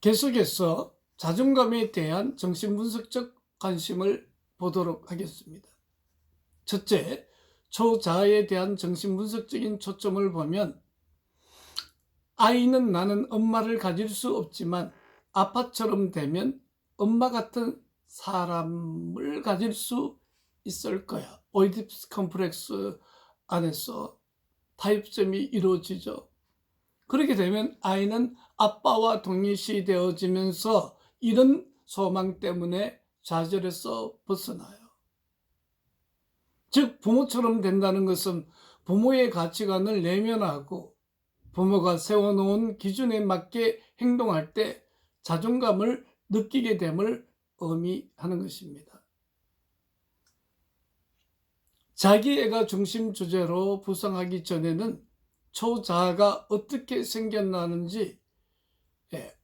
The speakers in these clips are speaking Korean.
계속해서 자존감에 대한 정신분석적 관심을 보도록 하겠습니다. 첫째, 초자아에 대한 정신분석적인 초점을 보면 아이는 나는 엄마를 가질 수 없지만 아빠처럼 되면 엄마 같은 사람을 가질 수 있을 거야. 오이디푸스 컴플렉스 안에서 타입점이 이루어지죠. 그렇게 되면 아이는 아빠와 동일시 되어지면서 이런 소망 때문에 좌절에서 벗어나요. 즉 부모처럼 된다는 것은 부모의 가치관을 내면하고 부모가 세워놓은 기준에 맞게 행동할 때 자존감을 느끼게 됨을 의미하는 것입니다. 자기애가 중심 주제로 구성하기 전에는 초자아가 어떻게 생겨나는지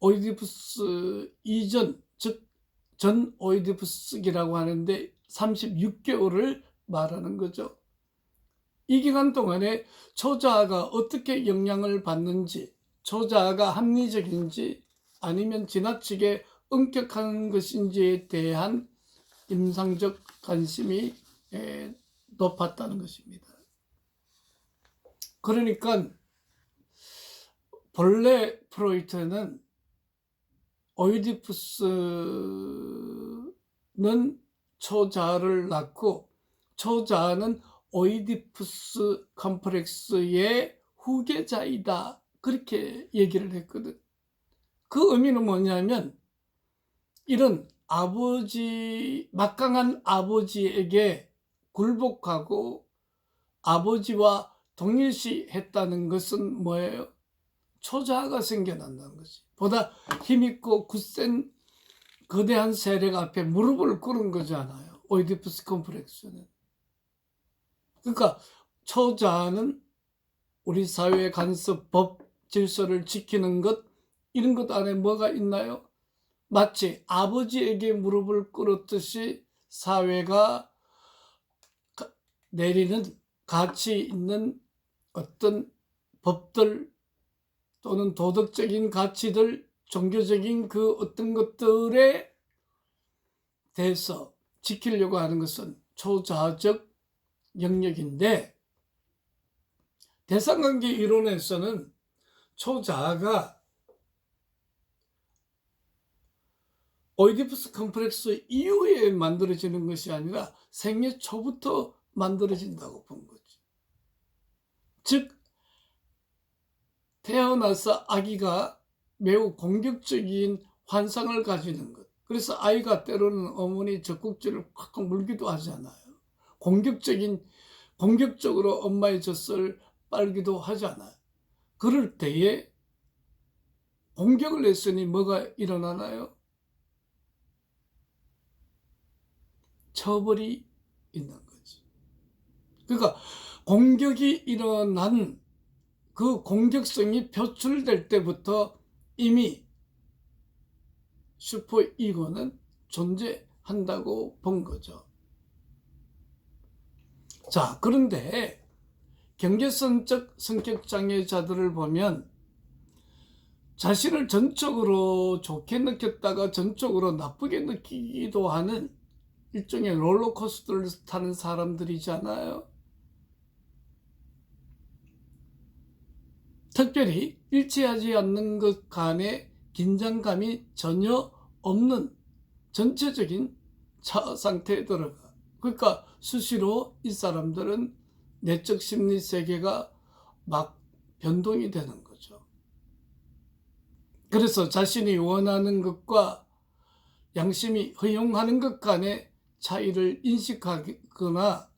오이디푸스 이전, 즉 전 오이디푸스기라고 하는데 36개월을 말하는 거죠. 이 기간 동안에 초자아가 어떻게 영향을 받는지, 초자아가 합리적인지 아니면 지나치게 엄격한 것인지에 대한 임상적 관심이 높았다는 것입니다. 그러니까 본래 프로이트는 오이디푸스는 초자아를 낳고 초자아는 오이디푸스 컴플렉스의 후계자이다, 그렇게 얘기를 했거든. 그 의미는 뭐냐면 이런 막강한 아버지에게 굴복하고 아버지와 동일시했다는 것은 뭐예요? 초자아가 생겨난다는 거지. 보다 힘있고 굳센 거대한 세력 앞에 무릎을 꿇은 거잖아요. 오이디푸스 컴플렉스는. 그러니까 초자아는 우리 사회의 간섭, 법, 질서를 지키는 것, 이런 것 안에 뭐가 있나요? 마치 아버지에게 무릎을 꿇었듯이 사회가 내리는 가치 있는 어떤 법들 또는 도덕적인 가치들, 종교적인 그 어떤 것들에 대해서 지키려고 하는 것은 초자아적 영역인데, 대상관계 이론에서는 초자아가 오이디푸스 컴플렉스 이후에 만들어지는 것이 아니라 생애 초부터 만들어진다고 본 거지. 즉 태어나서 아기가 매우 공격적인 환상을 가지는 것. 그래서 아이가 때로는 어머니 젖꼭지를 콱콱 물기도 하잖아요. 공격적으로 엄마의 젖을 빨기도 하잖아요. 그럴 때에 공격을 했으니 뭐가 일어나나요? 처벌이 있는 거지. 그러니까 공격이 일어난 그 공격성이 표출될 때부터 이미 슈퍼이고는 존재한다고 본 거죠. 자, 그런데 경계성적 성격장애자들을 보면 자신을 전적으로 좋게 느꼈다가 전적으로 나쁘게 느끼기도 하는 일종의 롤러코스터를 타는 사람들이잖아요. 특별히 일치하지 않는 것 간에 긴장감이 전혀 없는 전체적인 차어 상태에 들어가. 그러니까 수시로 이 사람들은 내적 심리 세계가 막 변동이 되는 거죠. 그래서 자신이 원하는 것과 양심이 허용하는 것 간의 차이를 인식하거나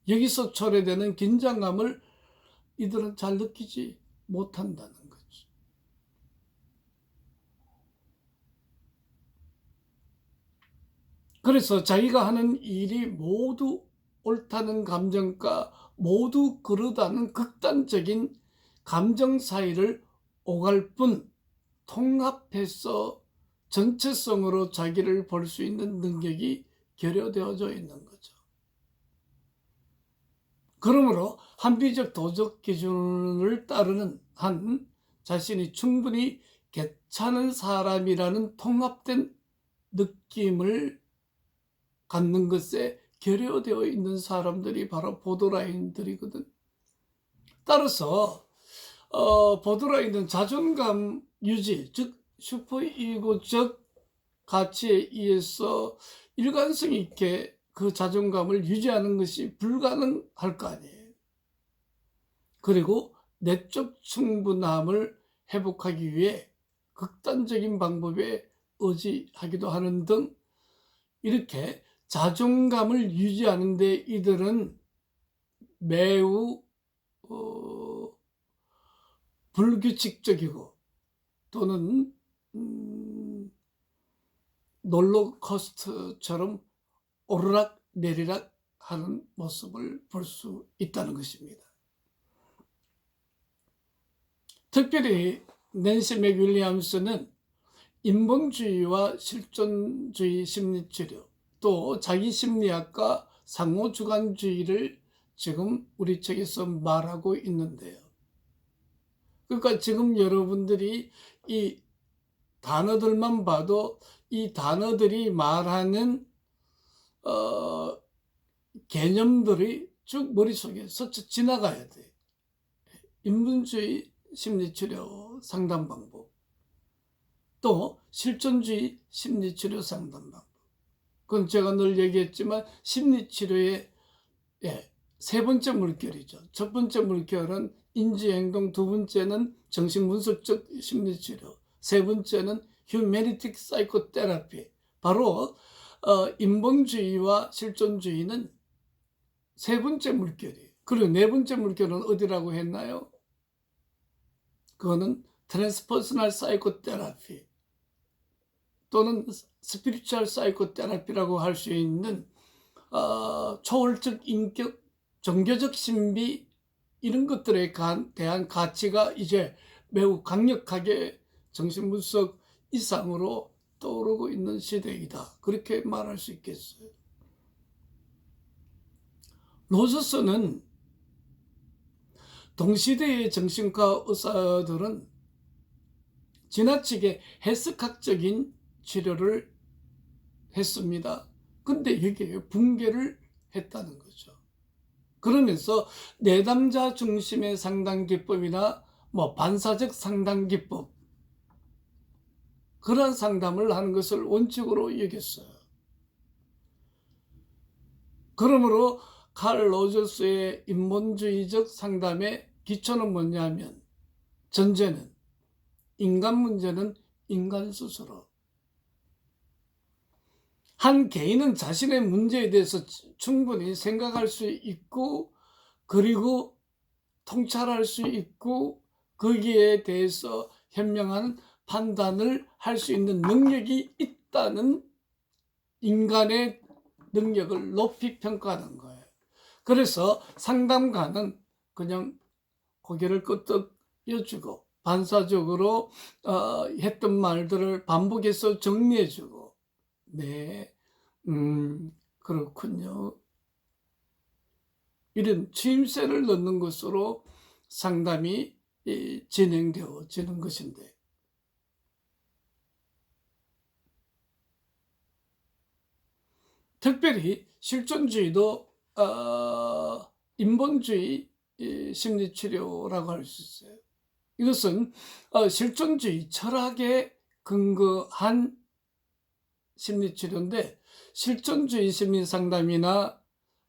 여기서 초래되는 긴장감을 이들은 잘 느끼지 못한다는 거지. 그래서 자기가 하는 일이 모두 옳다는 감정과 모두 그러다는 극단적인 감정 사이를 오갈 뿐 통합해서 전체성으로 자기를 볼 수 있는 능력이 결여되어져 있는 거죠. 그러므로 합리적 도덕 기준을 따르는 한 자신이 충분히 괜찮은 사람이라는 통합된 느낌을 갖는 것에 결여되어 있는 사람들이 바로 보드라인들이거든. 따라서 보드라인은 자존감 유지, 즉 슈퍼이고적 가치에 의해서 일관성 있게 그 자존감을 유지하는 것이 불가능할 거 아니에요. 그리고 내적 충분함을 회복하기 위해 극단적인 방법에 의지하기도 하는 등 이렇게 자존감을 유지하는 데 이들은 매우 불규칙적이고 또는 롤러코스터처럼 오르락 내리락 하는 모습을 볼 수 있다는 것입니다. 특별히 낸시 맥윌리엄스는 인본주의와 실존주의 심리치료, 또 자기심리학과 상호주관주의를 지금 우리 책에서 말하고 있는데요. 그러니까 지금 여러분들이 이 단어들만 봐도 이 단어들이 말하는 개념들이 쭉 머릿속에 스쳐 지나가야 돼. 인본주의 심리치료 상담 방법, 또 실존주의 심리치료 상담 방법. 그건 제가 늘 얘기했지만 심리치료의 세 번째 물결이죠. 첫 번째 물결은 인지행동, 두 번째는 정신분석적 심리치료, 세 번째는 휴메니틱 사이코테라피. 바로 인본주의와 실존주의는 세 번째 물결이에요. 그리고 네 번째 물결은 어디라고 했나요? 그거는 트랜스퍼스널 사이코테라피 또는 스피리추얼 사이코테라피라고 할 수 있는 초월적 인격, 종교적 신비 이런 것들에 대한 가치가 이제 매우 강력하게 정신분석 이상으로 떠오르고 있는 시대이다. 그렇게 말할 수 있겠어요. 로저스는 동시대의 정신과 의사들은 지나치게 해석학적인 치료를 했습니다. 근데 여기에 붕괴를 했다는 거죠. 그러면서 내담자 중심의 상담기법이나 반사적 상담기법, 그런 상담을 하는 것을 원칙으로 여겼어요. 그러므로 칼 로저스의 인본주의적 상담의 기초는 뭐냐면, 전제는 인간 문제는 인간 스스로. 한 개인은 자신의 문제에 대해서 충분히 생각할 수 있고, 그리고 통찰할 수 있고, 거기에 대해서 현명한 판단을 할 수 있는 능력이 있다는 인간의 능력을 높이 평가하는 거예요. 그래서 상담가는 그냥 고개를 끄덕여주고 반사적으로 했던 말들을 반복해서 정리해주고, 네, 그렇군요. 이런 추임새를 넣는 것으로 상담이 진행되어지는 것인데, 특별히 실존주의도 인본주의 심리치료라고 할 수 있어요. 이것은 실존주의 철학에 근거한 심리치료인데, 실존주의 심리상담이나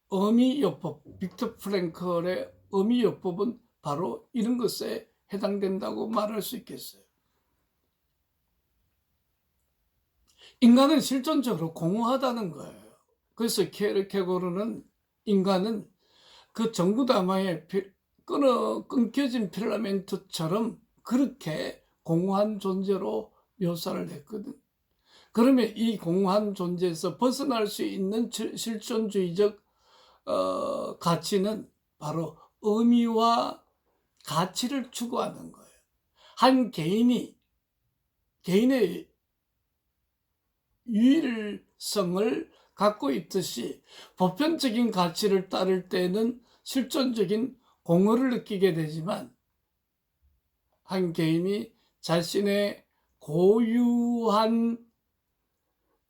어미요법, 빅터 프랭클의 어미요법은 바로 이런 것에 해당된다고 말할 수 있겠어요. 인간은 실존적으로 공허하다는 거예요. 그래서 케르케고르는 인간은 그 전구다마의 끊겨진 필라멘트처럼 그렇게 공허한 존재로 묘사를 했거든. 그러면 이 공허한 존재에서 벗어날 수 있는 실존주의적 가치는 바로 의미와 가치를 추구하는 거예요. 한 개인의 유일성을 갖고 있듯이 보편적인 가치를 따를 때는 실존적인 공허를 느끼게 되지만, 한 개인이 자신의 고유한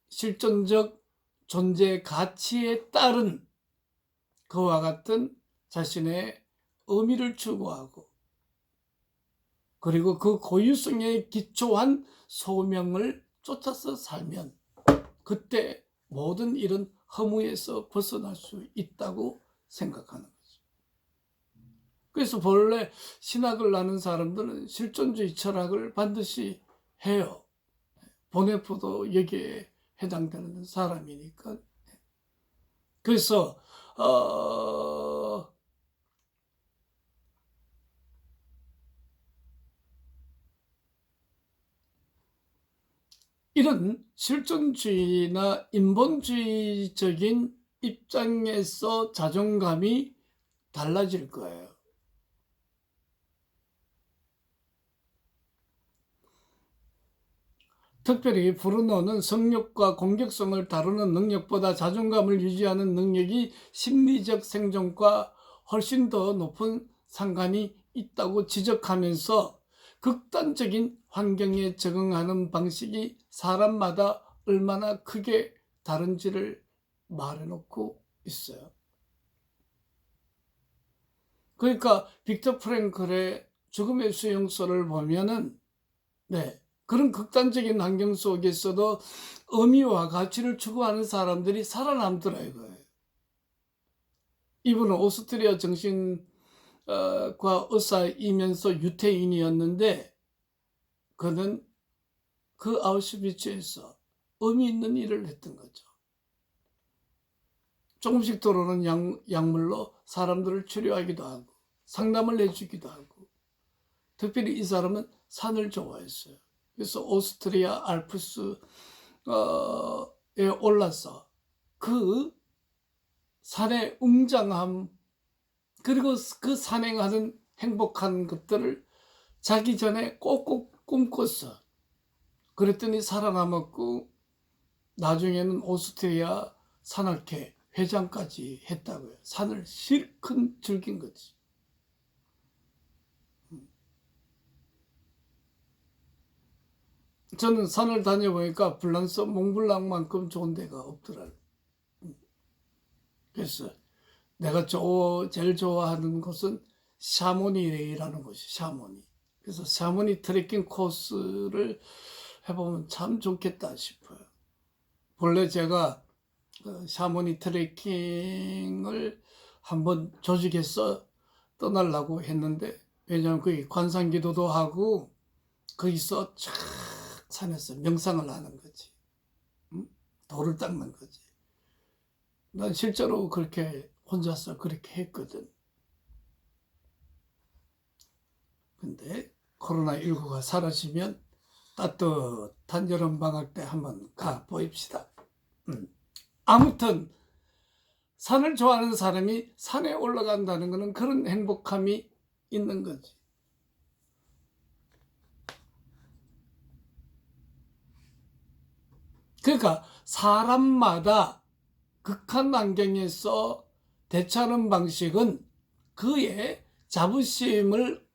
실존적 존재 가치에 따른 그와 같은 자신의 의미를 추구하고, 그리고 그 고유성에 기초한 소명을 쫓아서 살면 그때 모든 이런 허무에서 벗어날 수 있다고 생각하는 거죠. 그래서 본래 신학을 하는 사람들은 실존주의 철학을 반드시 해요. 보네포도 여기에 해당되는 사람이니까. 그래서 이런 실존주의나 인본주의적인 입장에서 자존감이 달라질 거예요. 특별히 브루노는 성욕과 공격성을 다루는 능력보다 자존감을 유지하는 능력이 심리적 생존과 훨씬 더 높은 상관이 있다고 지적하면서 극단적인 환경에 적응하는 방식이 사람마다 얼마나 크게 다른지를 말해놓고 있어요. 그러니까 빅터 프랭클의 죽음의 수용소를 보면은 그런 극단적인 환경 속에서도 의미와 가치를 추구하는 사람들이 살아남더라고요. 이분은 오스트리아 정신과 의사이면서 유태인이었는데 그는 그 아우슈비츠에서 의미 있는 일을 했던 거죠. 조금씩 들어오는 약물로 사람들을 치료하기도 하고 상담을 해주기도 하고, 특별히 이 사람은 산을 좋아했어요. 그래서 오스트리아 알프스에 올라서 그 산의 웅장함, 그리고 그 산행하는 행복한 것들을 자기 전에 꼭꼭 꿈꿨어. 그랬더니 살아남았고 나중에는 오스트리아 산악회 회장까지 했다고요. 산을 실컷 즐긴 거지. 저는 산을 다녀보니까 프랑스 몽블랑만큼 좋은 데가 없더라고요. 그래서 내가 제일 좋아하는 곳은 샤모니라는 곳이 샤모니. 그래서 샤모니 트레킹 코스를 해보면 참 좋겠다 싶어요. 본래 제가 샤모니 트레킹을 한번 조직해서 떠나려고 했는데, 왜냐하면 거기 관상기도도 하고 거기서 쫙 산에서 명상을 하는 거지. 돌을 닦는 거지. 난 실제로 그렇게 혼자서 그렇게 했거든. 근데 코로나19가 사라지면 따뜻한 여름방학 때 한번 가 보입시다. 아무튼 산을 좋아하는 사람이 산에 올라간다는 것은 그런 행복함이 있는 거지. 그러니까 사람마다 극한 환경에서 대처하는 방식은 그의 자부심을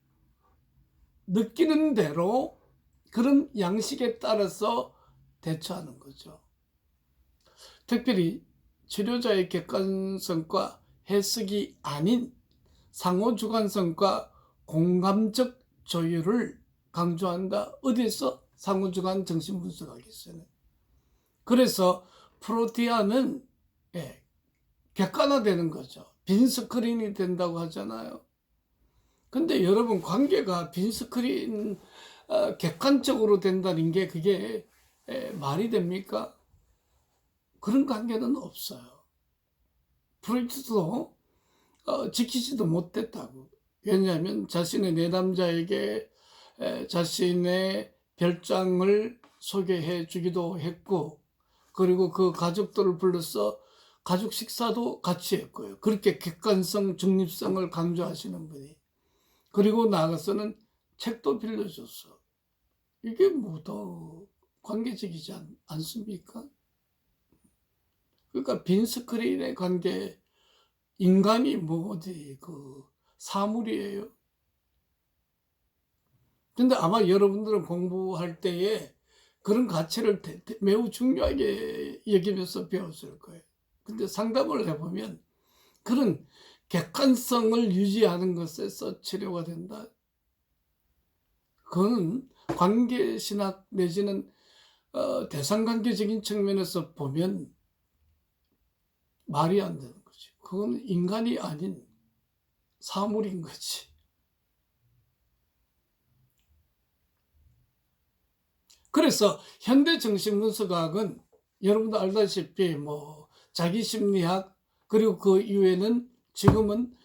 느끼는 대로 그런 양식에 따라서 대처하는 거죠. 특별히 치료자의 객관성과 해석이 아닌 상호주관성과 공감적 조율을 강조한다. 어디서 상호주관 정신분석학에서는. 그래서 프로티아는 객관화되는 거죠. 빈 스크린이 된다고 하잖아요. 근데 여러분, 관계가 빈 스크린 객관적으로 된다는 게 그게 말이 됩니까? 그런 관계는 없어요. 프로이트도 지키지도 못했다고. 왜냐하면 자신의 내담자에게 자신의 별장을 소개해 주기도 했고, 그리고 그 가족들을 불러서 가족 식사도 같이 했고요. 그렇게 객관성, 중립성을 강조하시는 분이. 그리고 나가서는 책도 빌려줬어. 이게 뭐 더 관계적이지 않습니까? 그러니까 빈 스크린의 관계, 인간이 뭐 어디 그 사물이에요. 근데 아마 여러분들은 공부할 때에 그런 가치를 매우 중요하게 여기면서 배웠을 거예요. 근데 상담을 해보면 그런 객관성을 유지하는 것에서 치료가 된다. 그거는 관계신학 내지는 대상관계적인 측면에서 보면 말이 안 되는 거지. 그건 인간이 아닌 사물인 거지. 그래서 현대 정신분석학은 여러분도 알다시피 뭐 자기심리학 그리고 그 이후에는 지금은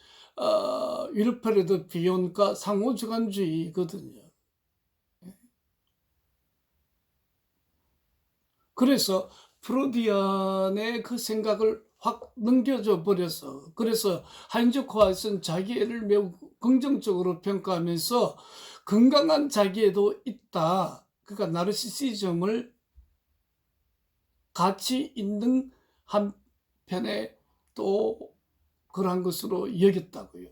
윌프레드 비욘과 상호주관주의거든요. 그래서 프로디안의 그 생각을 확 넘겨줘 버려서 그래서 하인즈 코아스는 자기애를 매우 긍정적으로 평가하면서 건강한 자기애도 있다. 그러니까 나르시시즘을 가치 있는 한편에 또 그러한 것으로 여겼다고요.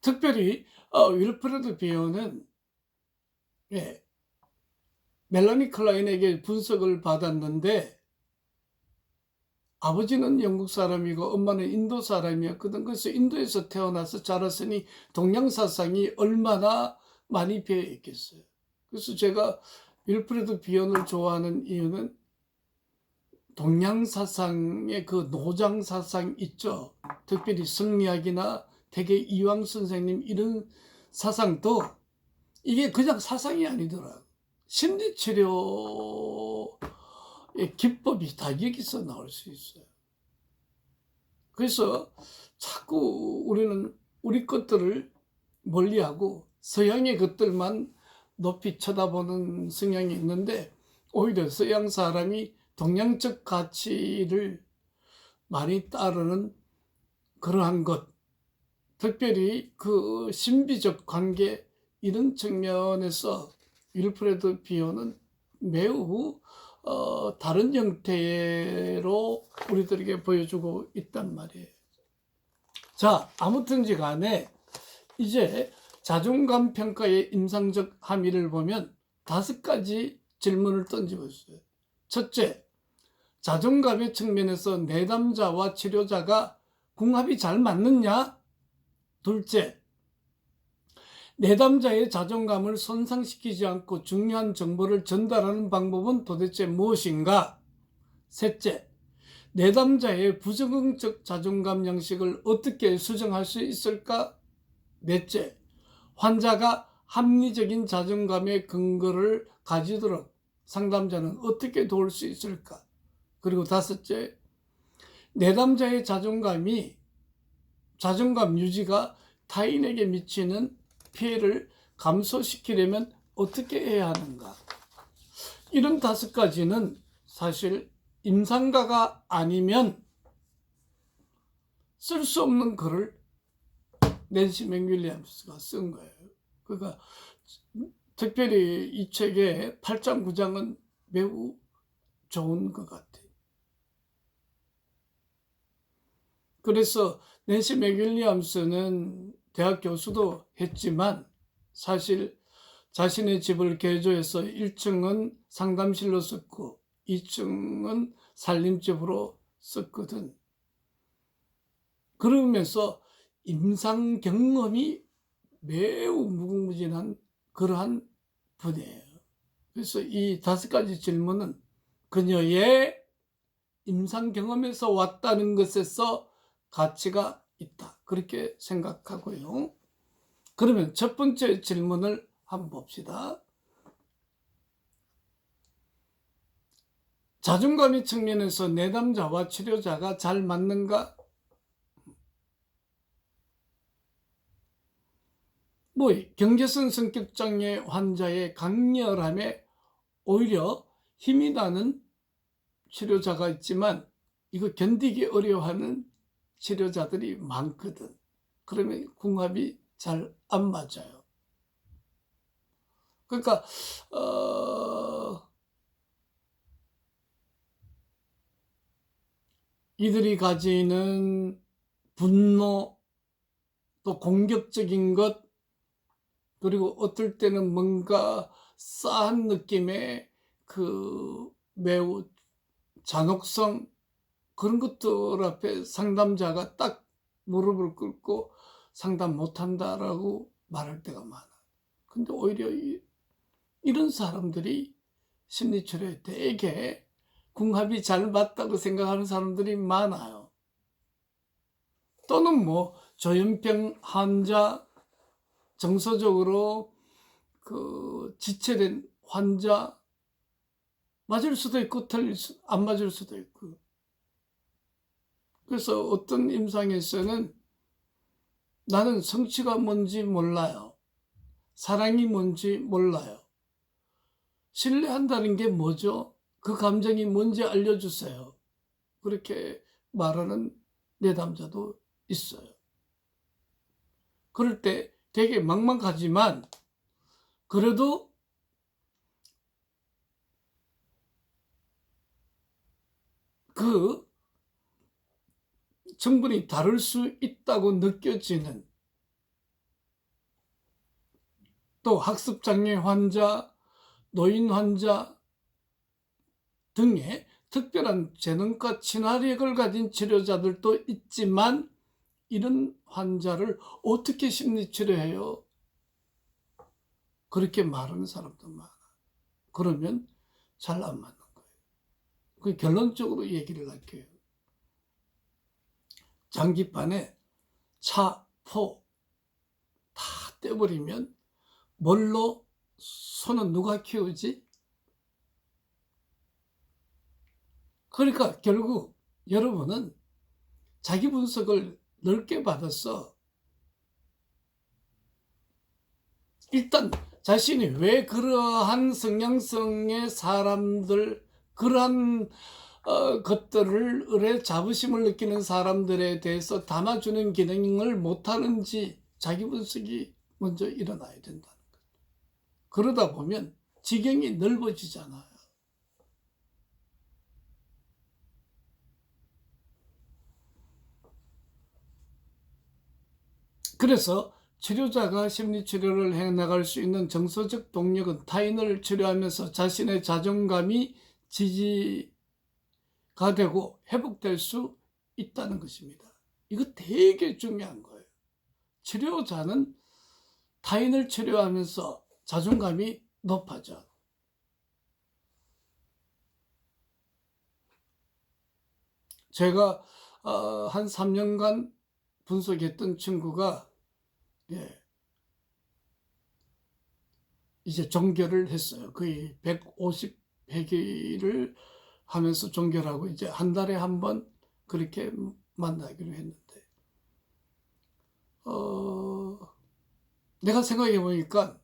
특별히 윌프레드 비온은 멜라니 클라인에게 분석을 받았는데 아버지는 영국 사람이고 엄마는 인도 사람이었거든. 그래서 인도에서 태어나서 자랐으니 동양 사상이 얼마나 많이 배어 있겠어요. 그래서 제가 윌프레드 비온을 좋아하는 이유는 동양 사상의 그 노장 사상 있죠. 특별히 성리학이나 대개 이황 선생님 이런 사상도 이게 그냥 사상이 아니더라. 심리치료의 기법이 다 여기서 나올 수 있어요. 그래서 자꾸 우리는 우리 것들을 멀리하고 서양의 것들만 높이 쳐다보는 성향이 있는데 오히려 서양 사람이 동양적 가치를 많이 따르는 그러한 것, 특별히 그 신비적 관계 이런 측면에서 윌프레드 비온은 매우 다른 형태로 우리들에게 보여주고 있단 말이에요. 자, 아무튼지 간에 이제 자존감 평가의 임상적 함의를 보면 5가지 질문을 던져봤어요. 첫째, 자존감의 측면에서 내담자와 치료자가 궁합이 잘 맞느냐? 둘째, 내담자의 자존감을 손상시키지 않고 중요한 정보를 전달하는 방법은 도대체 무엇인가? 셋째, 내담자의 부적응적 자존감 양식을 어떻게 수정할 수 있을까? 넷째, 환자가 합리적인 자존감의 근거를 가지도록 상담자는 어떻게 도울 수 있을까? 그리고 다섯째, 내담자의 자존감 유지가 타인에게 미치는 피해를 감소시키려면 어떻게 해야 하는가? 이런 5가지는 사실 임상가가 아니면 쓸 수 없는 글을 낸시 맥윌리엄스가 쓴 거예요. 그러니까 특별히 이 책의 8장, 9장은 매우 좋은 것 같아요. 그래서 낸시 맥윌리엄스는 대학 교수도 했지만 사실 자신의 집을 개조해서 1층은 상담실로 썼고 2층은 살림집으로 썼거든. 그러면서 임상 경험이 매우 무궁무진한 그러한 분이에요. 그래서 이 5가지 질문은 그녀의 임상 경험에서 왔다는 것에서 가치가 있다. 그렇게 생각하고요. 그러면 첫 번째 질문을 한번 봅시다. 자존감의 측면에서 내담자와 치료자가 잘 맞는가? 경계선 성격장애 환자의 강렬함에 오히려 힘이 나는 치료자가 있지만 이거 견디기 어려워하는 치료자들이 많거든. 그러면 궁합이 잘 안 맞아요. 그러니까 이들이 가지는 분노, 또 공격적인 것, 그리고 어떨 때는 뭔가 싸한 느낌의 매우 잔혹성, 그런 것들 앞에 상담자가 딱 무릎을 꿇고 상담 못한다라고 말할 때가 많아. 근데 오히려 이런 사람들이 심리치료에 되게 궁합이 잘 맞다고 생각하는 사람들이 많아요. 또는 조현병 환자, 정서적으로 지체된 환자, 맞을 수도 있고 안 맞을 수도 있고. 그래서 어떤 임상에서는 나는 성취가 뭔지 몰라요. 사랑이 뭔지 몰라요. 신뢰한다는 게 뭐죠? 그 감정이 뭔지 알려주세요. 그렇게 말하는 내담자도 있어요. 그럴 때 되게 막막하지만 그래도 그 성분이 다를 수 있다고 느껴지는, 또 학습장애 환자, 노인 환자 등의 특별한 재능과 친화력을 가진 치료자들도 있지만 이런 환자를 어떻게 심리치료해요? 그렇게 말하는 사람도 많아. 그러면 잘 안 맞는 거예요. 그 결론적으로 얘기를 할게요. 장기판에 차, 포 다 떼버리면 뭘로 소는 누가 키우지? 그러니까 결국 여러분은 자기 분석을 넓게 받아서 일단 자신이 왜 그러한 성향성의 사람들, 그러한 것들을 자부심을 느끼는 사람들에 대해서 담아주는 기능을 못하는지 자기 분석이 먼저 일어나야 된다는 거예요. 그러다 보면 지경이 넓어지잖아요. 그래서 치료자가 심리치료를 해나갈 수 있는 정서적 동력은 타인을 치료하면서 자신의 자존감이 지지가 되고 회복될 수 있다는 것입니다. 이거 되게 중요한 거예요. 치료자는 타인을 치료하면서 자존감이 높아져. 제가 한 3년간 분석했던 친구가 이제 종결을 했어요. 거의 150회기를 하면서 종결하고 이제 한 달에 한 번 그렇게 만나기로 했는데, 내가 생각해 보니까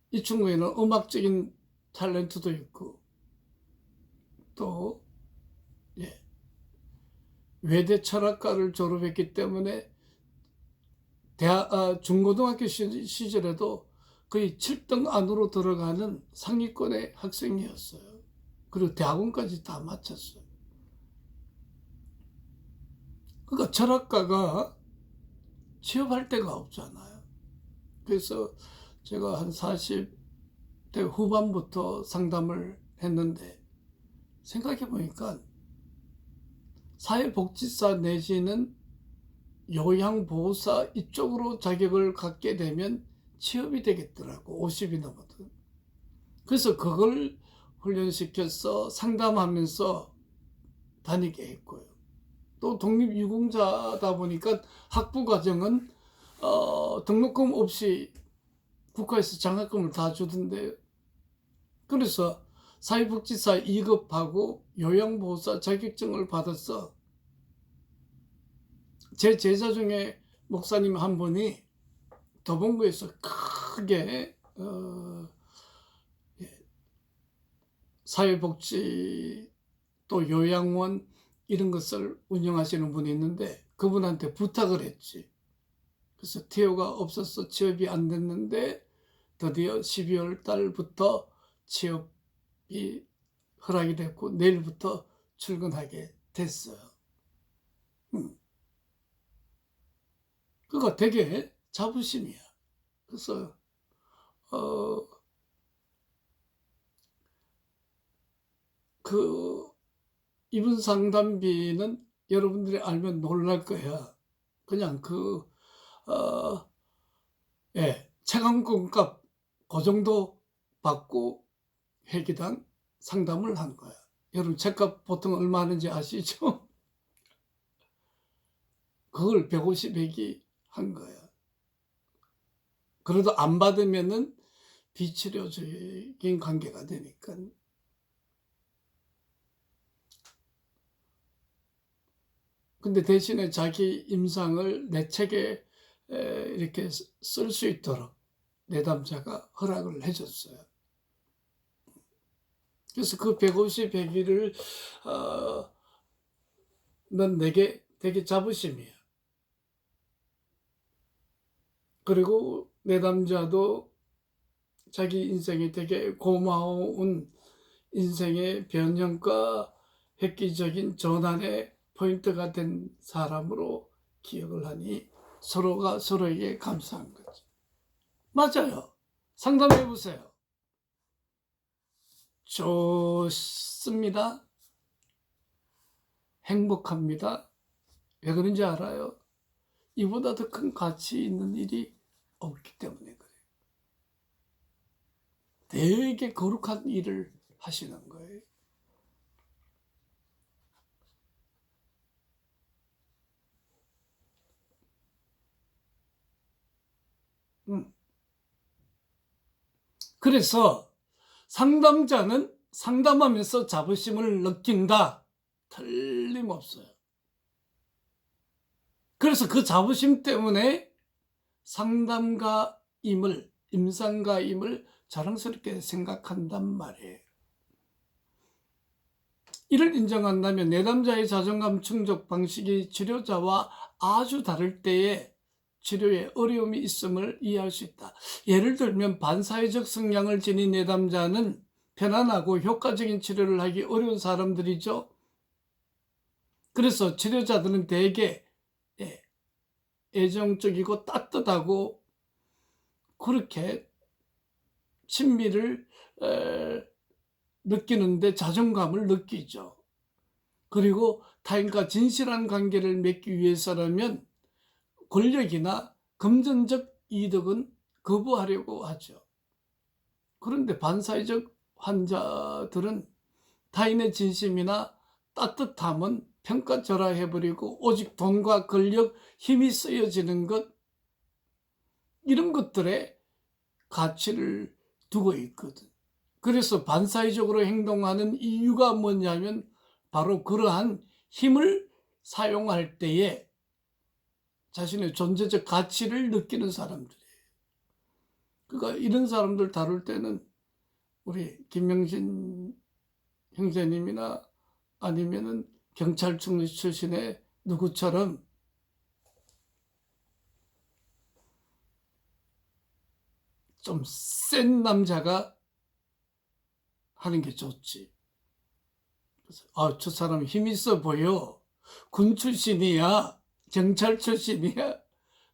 이 친구에는 음악적인 탤런트도 있고 또 외대 철학과를 졸업했기 때문에 중고등학교 시절에도 거의 7등 안으로 들어가는 상위권의 학생이었어요. 그리고 대학원까지 다 마쳤어요. 그러니까 철학가가 취업할 데가 없잖아요. 그래서 제가 한 40대 후반부터 상담을 했는데 생각해 보니까 사회복지사 내지는 요양보호사 이쪽으로 자격을 갖게 되면 취업이 되겠더라고. 50이 넘어도. 그래서 그걸 훈련시켜서 상담하면서 다니게 했고요. 또 독립유공자다 보니까 학부과정은 등록금 없이 국가에서 장학금을 다 주던데, 그래서 사회복지사 2급하고 요양보호사 자격증을 받아서 제 제자 중에 목사님 한 분이 도봉구에서 크게 사회복지 또 요양원 이런 것을 운영하시는 분이 있는데 그분한테 부탁을 했지. 그래서 티오가 없어서 취업이 안 됐는데 드디어 12월 달부터 취업이 허락이 됐고 내일부터 출근하게 됐어요. 그거 되게 자부심이야. 그래서 이분 상담비는 여러분들이 알면 놀랄 거야. 그냥 책 한 권 값 그 정도 받고 회기당 상담을 한 거야. 여러분 책값 보통 얼마 하는지 아시죠? 그걸 150회기 한 거야. 그래도 안 받으면은 비치료적인 관계가 되니까. 근데 대신에 자기 임상을 내 책에 이렇게 쓸 수 있도록 내담자가 허락을 해줬어요. 그래서 그 150회기를 넌 내게 되게 자부심이야. 그리고 내담자도 자기 인생이 되게 고마운 인생의 변형과 획기적인 전환의 포인트가 된 사람으로 기억을 하니 서로가 서로에게 감사한 거지. 맞아요. 상담해 보세요. 좋습니다. 행복합니다. 왜 그런지 알아요? 이보다 더 큰 가치 있는 일이 없기 때문에 그래요. 되게 거룩한 일을 하시는 거예요. 그래서 상담자는 상담하면서 자부심을 느낀다. 틀림없어요. 그래서 그 자부심 때문에 상담가임을, 임상가임을 자랑스럽게 생각한단 말이에요. 이를 인정한다면 내담자의 자존감 충족 방식이 치료자와 아주 다를 때에 치료에 어려움이 있음을 이해할 수 있다. 예를 들면 반사회적 성향을 지닌 내담자는 편안하고 효과적인 치료를 하기 어려운 사람들이죠. 그래서 치료자들은 대개 애정적이고 따뜻하고 그렇게 친밀을 느끼는데 자존감을 느끼죠. 그리고 타인과 진실한 관계를 맺기 위해서라면 권력이나 금전적 이득은 거부하려고 하죠. 그런데 반사회적 환자들은 타인의 진심이나 따뜻함은 평가절하해버리고 오직 돈과 권력, 힘이 쓰여지는 것, 이런 것들에 가치를 두고 있거든. 그래서 반사회적으로 행동하는 이유가 뭐냐면 바로 그러한 힘을 사용할 때에 자신의 존재적 가치를 느끼는 사람들이에요. 그러니까 이런 사람들 다룰 때는 우리 김명신 형제님이나 아니면은 경찰청 출신의 누구처럼 좀 센 남자가 하는 게 좋지. 그래서 저 사람 힘 있어 보여. 군 출신이야. 경찰 출신이야.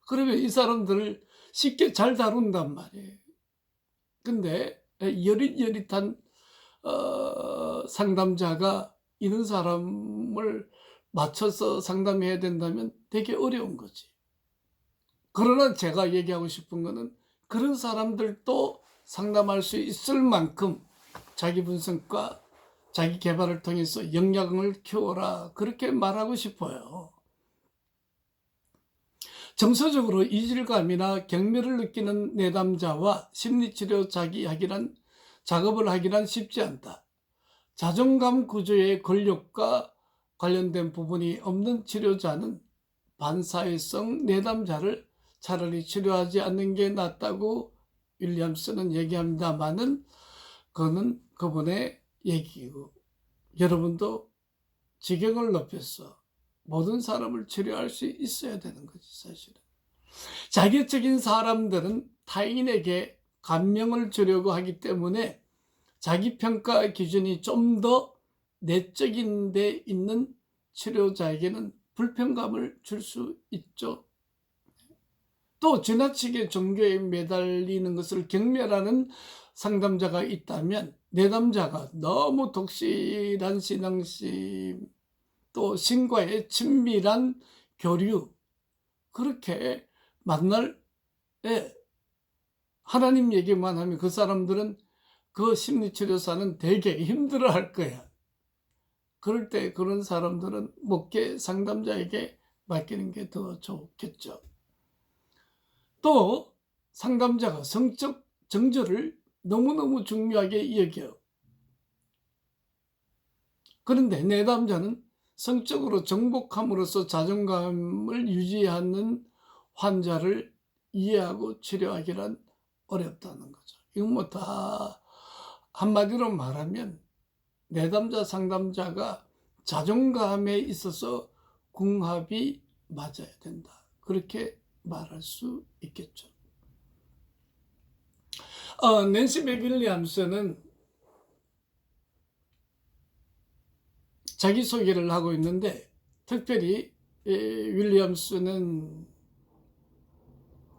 그러면 이 사람들을 쉽게 잘 다룬단 말이에요. 근데 여릿여릿한 상담자가 이런 사람을 맞춰서 상담해야 된다면 되게 어려운 거지. 그러나 제가 얘기하고 싶은 거는 그런 사람들도 상담할 수 있을 만큼 자기 분석과 자기 개발을 통해서 역량을 키워라, 그렇게 말하고 싶어요. 정서적으로 이질감이나 경멸을 느끼는 내담자와 심리치료 작업을 하기란 쉽지 않다. 자존감 구조의 권력과 관련된 부분이 없는 치료자는 반사회성 내담자를 차라리 치료하지 않는 게 낫다고 윌리엄스는 얘기합니다만은 그거는 그분의 얘기고, 여러분도 지경을 높여서 모든 사람을 치료할 수 있어야 되는 거지. 사실은 자격적인 사람들은 타인에게 감명을 주려고 하기 때문에 자기 평가 기준이 좀 더 내적인 데 있는 치료자에게는 불편감을 줄 수 있죠. 또 지나치게 종교에 매달리는 것을 경멸하는 상담자가 있다면 내담자가 너무 독실한 신앙심, 또 신과의 친밀한 교류, 그렇게 만날 때 하나님 얘기만 하면 그 사람들은 그 심리치료사는 되게 힘들어할 거야. 그럴 때 그런 사람들은 목회 상담자에게 맡기는 게 더 좋겠죠. 또 상담자가 성적 정절을 너무너무 중요하게 여겨요. 그런데 내담자는 성적으로 정복함으로써 자존감을 유지하는 환자를 이해하고 치료하기란 어렵다는 거죠. 이건 뭐 다 한마디로 말하면 내담자 상담자가 자존감에 있어서 궁합이 맞아야 된다. 그렇게 말할 수 있겠죠. 낸시 맥윌리엄스는 자기소개를 하고 있는데 특별히 윌리엄스는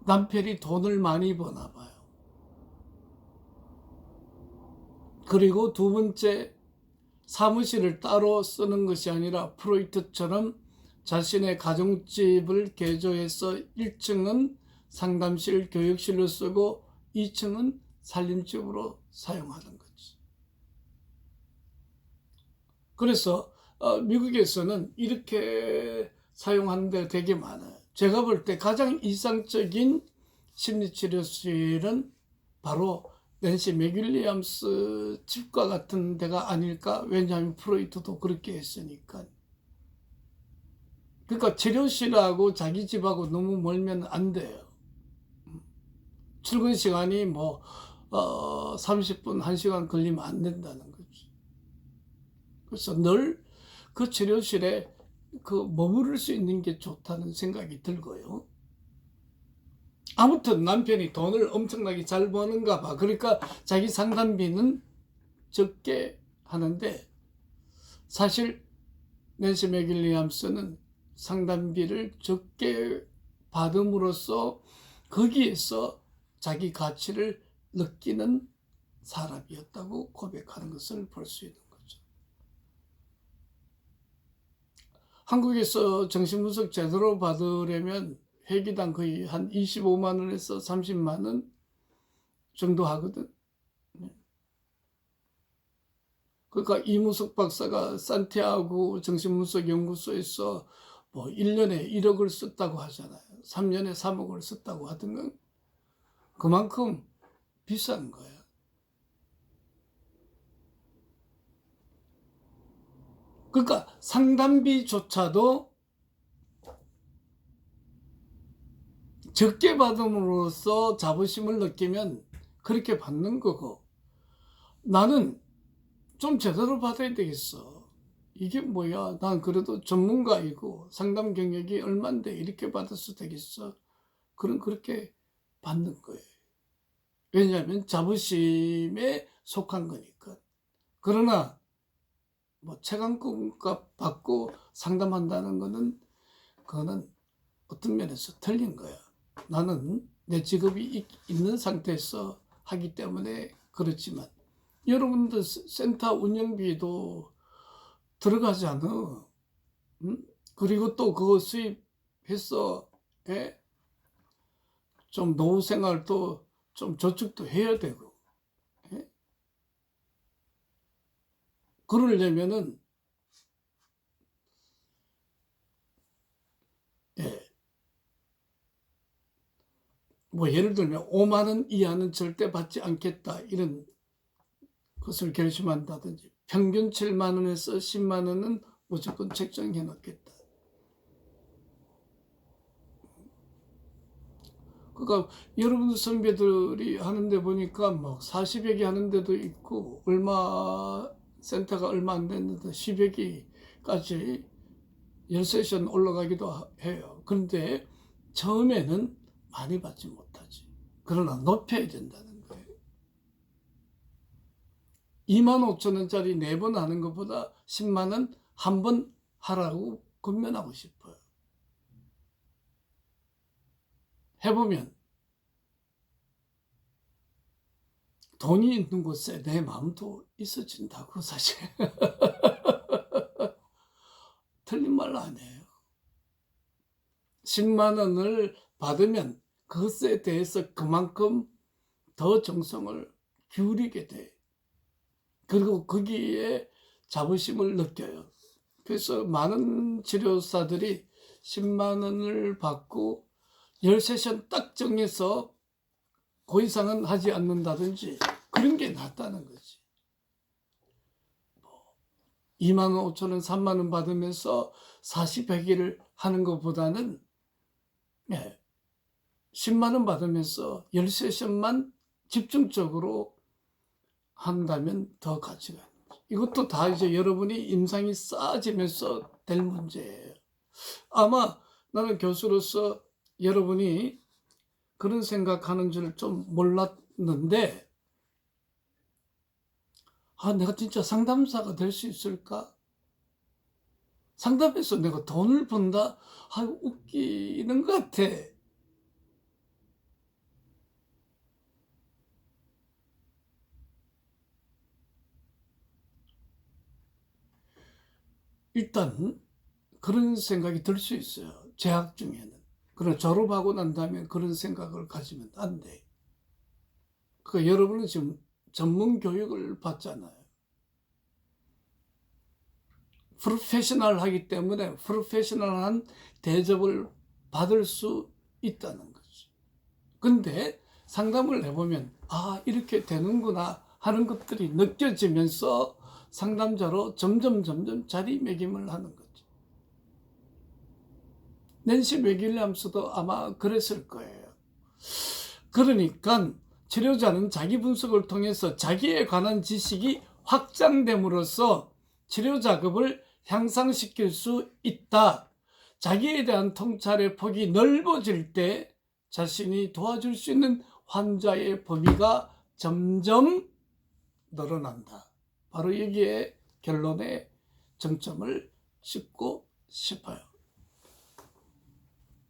남편이 돈을 많이 버나 봐요. 그리고 두 번째, 사무실을 따로 쓰는 것이 아니라 프로이트처럼 자신의 가정집을 개조해서 1층은 상담실, 교육실로 쓰고 2층은 살림집으로 사용하는 거지. 그래서 미국에서는 이렇게 사용하는 데가 되게 많아요. 제가 볼 때 가장 이상적인 심리치료실은 바로 낸시 맥윌리엄스 집과 같은 데가 아닐까. 왜냐하면 프로이트도 그렇게 했으니까. 그러니까 치료실하고 자기 집하고 너무 멀면 안 돼요. 출근 시간이 뭐 30분, 1시간 걸리면 안 된다는 거지. 그래서 늘 그 치료실에 머무를 수 있는 게 좋다는 생각이 들고요. 아무튼 남편이 돈을 엄청나게 잘 버는가 봐. 그러니까 자기 상담비는 적게 하는데, 사실 낸시 맥윌리엄스는 상담비를 적게 받음으로써 거기에서 자기 가치를 느끼는 사람이었다고 고백하는 것을 볼 수 있는 거죠. 한국에서 정신분석 제대로 받으려면 회기당 거의 한 25만 원에서 30만 원 정도 하거든. 그러니까 이무석 박사가 산티아고 정신분석 연구소에서 뭐 1년에 1억을 썼다고 하잖아요. 3년에 3억을 썼다고 하던가. 그만큼 비싼 거예요. 그러니까 상담비조차도 적게 받음으로써 자부심을 느끼면 그렇게 받는 거고, 나는 좀 제대로 받아야 되겠어. 이게 뭐야? 난 그래도 전문가이고 상담 경력이 얼만데 이렇게 받아서 되겠어? 그렇게 받는 거예요. 왜냐하면 자부심에 속한 거니까. 그러나 뭐 체감값 받고 상담한다는 거는, 그거는 어떤 면에서 틀린 거야. 나는 내 직업이 있는 상태에서 하기 때문에 그렇지만, 여러분들 센터 운영비도 들어가잖아. 그리고 또 그거 수입해서 좀 노후 생활도 좀 저축도 해야 되고. 그러려면은 뭐 예를 들면 5만 원 이하는 절대 받지 않겠다, 이런 것을 결심한다든지, 평균 7만 원에서 10만 원은 무조건 책정해 놓겠다. 그러니까 여러분 선배들이 하는데 보니까 막 40여 개 하는 데도 있고, 센터가 얼마 안 됐는데 10여 개까지 10세션 올라가기도 해요. 그런데 처음에는 많이 받지 못하지. 그러나 높여야 된다는 거예요. 25,000원짜리 4번 하는 것보다 10만 원 한 번 하라고 권면하고 싶어요. 해보면 돈이 있는 곳에 내 마음도 있어진다고 사실. 틀린 말 아니에요. 10만 원을 받으면 그것에 대해서 그만큼 더 정성을 기울이게 돼. 그리고 거기에 자부심을 느껴요. 그래서 많은 치료사들이 10만 원을 받고 13시간 딱 정해서 그 이상은 하지 않는다든지 그런 게 낫다는 거지. 2만 원, 5천 원, 3만 원 받으면서 40회기를 하는 것보다는 10만 원 받으면서 13시간만 집중적으로 한다면 더 가치가 있는 거죠. 이것도 다 이제 여러분이 임상이 쌓아지면서 될 문제예요. 아마 나는 교수로서 여러분이 그런 생각하는 줄 좀 몰랐는데, 내가 진짜 상담사가 될 수 있을까? 상담해서 내가 돈을 번다? 웃기는 것 같아. 일단 그런 생각이 들 수 있어요. 재학 중에는. 그러나 졸업하고 난 다음에 그런 생각을 가지면 안 돼. 그러니까 여러분은 지금 전문 교육을 받잖아요. 프로페셔널하기 때문에 프로페셔널한 대접을 받을 수 있다는 거죠. 근데 상담을 해보면 이렇게 되는구나 하는 것들이 느껴지면서 상담자로 점점 자리매김을 하는 거죠. 낸시 맥윌리엄스도 아마 그랬을 거예요. 그러니까 치료자는 자기 분석을 통해서 자기에 관한 지식이 확장됨으로써 치료 작업을 향상시킬 수 있다. 자기에 대한 통찰의 폭이 넓어질 때 자신이 도와줄 수 있는 환자의 범위가 점점 늘어난다. 바로 여기에 결론에 정점을 찍고 싶어요.